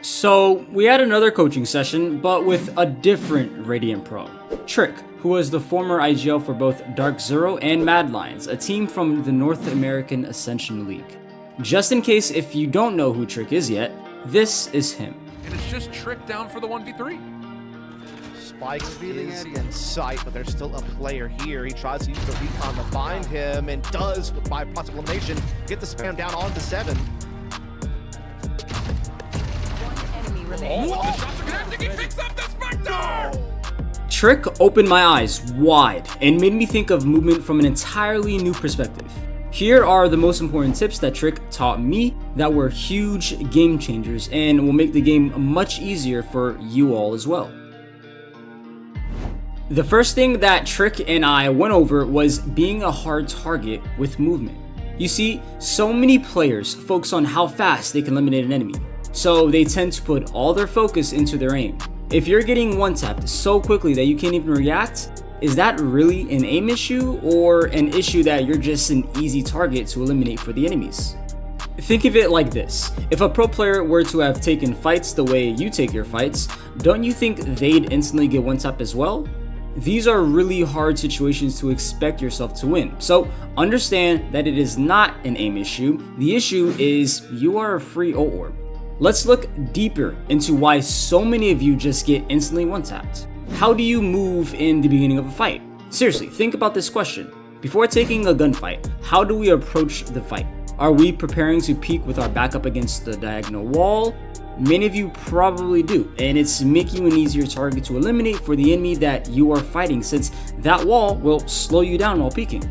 So we had another coaching session, but with a different Radiant Pro, Trick, who was the former IGL for both Dark Zero and Mad Lions, a team from the North American Ascension League. Just in case if you don't know who Trick is yet, this is him. And it's just Trick down for the 1v3. Spike is in sight, but there's still a player here. He tries to use the recon to find him and does, by process of elimination, get the spam down onto 7. Oh, the shots are connecting. He picks up the Spectre! Trick opened my eyes wide and made me think of movement from an entirely new perspective. Here are the most important tips that Trick taught me that were huge game changers and will make the game much easier for you all as well. The first thing that Trick and I went over was being a hard target with movement. You see, so many players focus on how fast they can eliminate an enemy, so they tend to put all their focus into their aim. If you're getting one-tapped so quickly that you can't even react, is that really an aim issue or an issue that you're just an easy target to eliminate for the enemies? Think of it like this. If a pro player were to have taken fights the way you take your fights, don't you think they'd instantly get one-tapped as well? These are really hard situations to expect yourself to win, so understand that it is not an aim issue. The issue is you are a free ult orb. Let's look deeper into why so many of you just get instantly one-tapped. How do you move in the beginning of a fight? Seriously, think about this question. Before taking a gunfight, how do we approach the fight? Are we preparing to peek with our back up against the diagonal wall? Many of you probably do, and it's making you an easier target to eliminate for the enemy that you are fighting, since that wall will slow you down while peeking.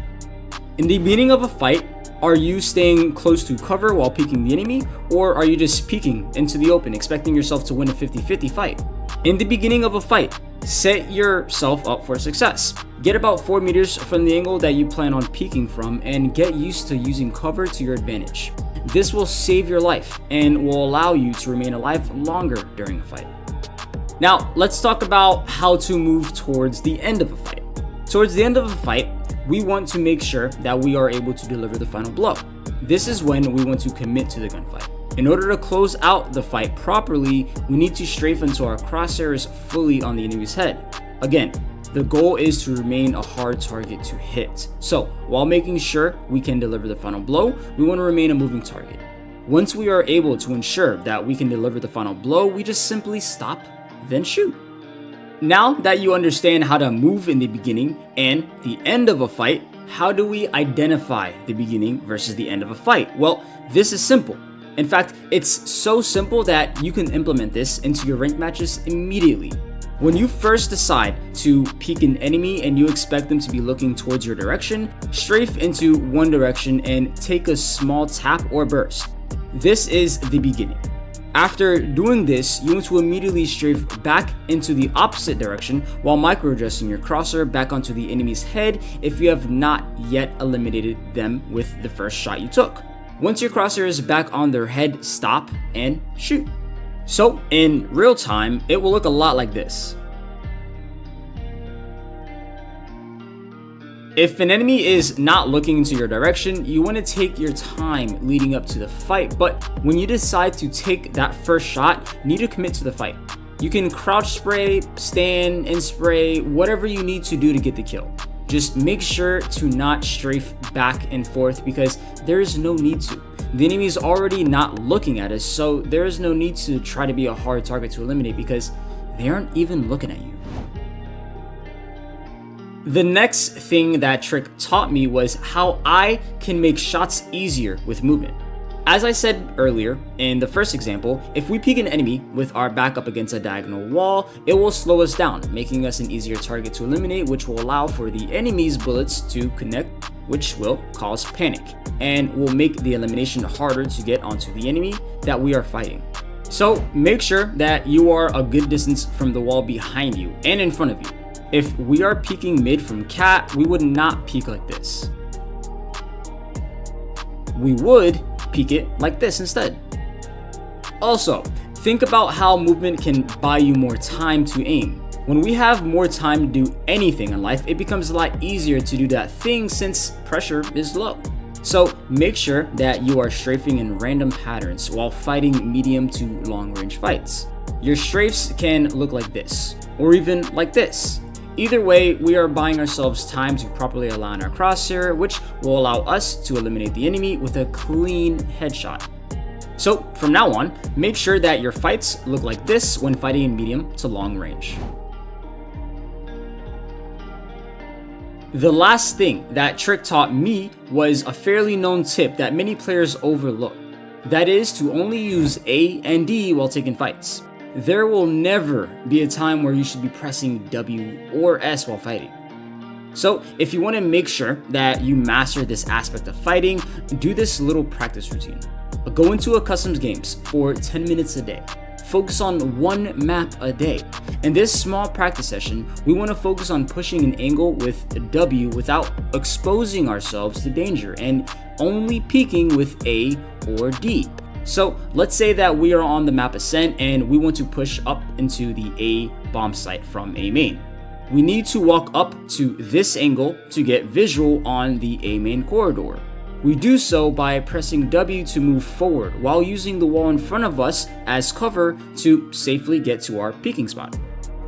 In the beginning of a fight, are you staying close to cover while peeking the enemy, or are you just peeking into the open, expecting yourself to win a 50-50 fight? In the beginning of a fight, set yourself up for success. Get about 4 meters from the angle that you plan on peeking from and get used to using cover to your advantage. This will save your life and will allow you to remain alive longer during a fight. Now, let's talk about how to move towards the end of a fight. Towards the end of a fight, we want to make sure that we are able to deliver the final blow. This is when we want to commit to the gunfight. In order to close out the fight properly, we need to strafe until our crosshairs fully on the enemy's head. Again, the goal is to remain a hard target to hit. So, while making sure we can deliver the final blow, we want to remain a moving target. Once we are able to ensure that we can deliver the final blow, we just simply stop, then shoot. Now that you understand how to move in the beginning and the end of a fight, how do we identify the beginning versus the end of a fight? Well, this is simple. In fact, it's so simple that you can implement this into your ranked matches immediately. When you first decide to peek an enemy and you expect them to be looking towards your direction, strafe into one direction and take a small tap or burst. This is the beginning. After doing this, you want to immediately strafe back into the opposite direction while micro-adjusting your crosshair back onto the enemy's head if you have not yet eliminated them with the first shot you took. Once your crosshair is back on their head, stop and shoot. So, in real time, it will look a lot like this. If an enemy is not looking into your direction, you want to take your time leading up to the fight, but when you decide to take that first shot, you need to commit to the fight. You can crouch spray, stand and spray, whatever you need to do to get the kill. Just make sure to not strafe back and forth because there is no need to. The enemy is already not looking at us, so there is no need to try to be a hard target to eliminate because they aren't even looking at you. The next thing that Trick taught me was how I can make shots easier with movement. As I said earlier in the first example, if we peek an enemy with our back up against a diagonal wall, it will slow us down, making us an easier target to eliminate, which will allow for the enemy's bullets to connect, which will cause panic, and will make the elimination harder to get onto the enemy that we are fighting. So make sure that you are a good distance from the wall behind you and in front of you. If we are peeking mid from cat, we would not peek like this. We would peek it like this instead. Also, think about how movement can buy you more time to aim. When we have more time to do anything in life, it becomes a lot easier to do that thing since pressure is low. So make sure that you are strafing in random patterns while fighting medium to long range fights. Your strafes can look like this, or even like this. Either way, we are buying ourselves time to properly align our crosshair, which will allow us to eliminate the enemy with a clean headshot. So from now on, make sure that your fights look like this when fighting in medium to long range. The last thing that Trick taught me was a fairly known tip that many players overlook. That is to only use A and D while taking fights. There will never be a time where you should be pressing W or S while fighting. So if you want to make sure that you master this aspect of fighting, do this little practice routine. Go into a customs games for 10 minutes a day. Focus on one map a day. In this small practice session, we want to focus on pushing an angle with W without exposing ourselves to danger and only peeking with A or D. So let's say that we are on the map Ascent and we want to push up into the A bomb site from A main. We need to walk up to this angle to get visual on the A main corridor. We do so by pressing W to move forward while using the wall in front of us as cover to safely get to our peeking spot.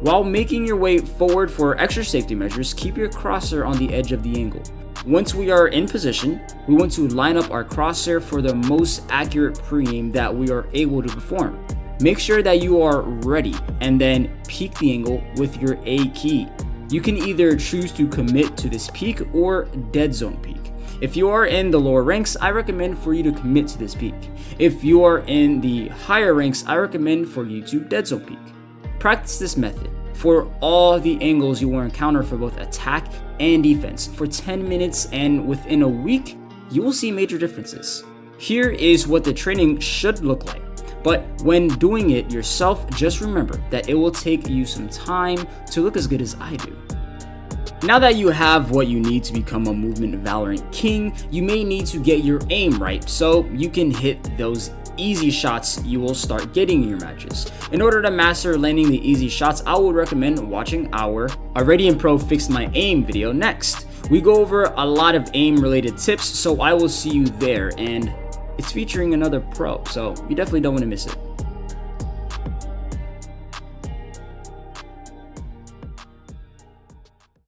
While making your way forward for extra safety measures, keep your crosshair on the edge of the angle. Once we are in position, we want to line up our crosshair for the most accurate pre-aim that we are able to perform. Make sure that you are ready and then peek the angle with your A key. You can either choose to commit to this peek or dead zone peek. If you are in the lower ranks, I recommend for you to commit to this peek. If you are in the higher ranks, I recommend for you to dead zone peek. Practice this method for all the angles you will encounter for both attack and defense for 10 minutes, and within a week, you will see major differences. Here is what the training should look like, but when doing it yourself, just remember that it will take you some time to look as good as I do. Now that you have what you need to become a movement Valorant king, you may need to get your aim right so you can hit those easy shots you will start getting in your matches. In order to master landing the easy shots, I would recommend watching our Irradiant Pro Fixed My Aim video next. We go over a lot of aim related tips, so I will see you there, and it's featuring another pro, so you definitely don't want to miss it.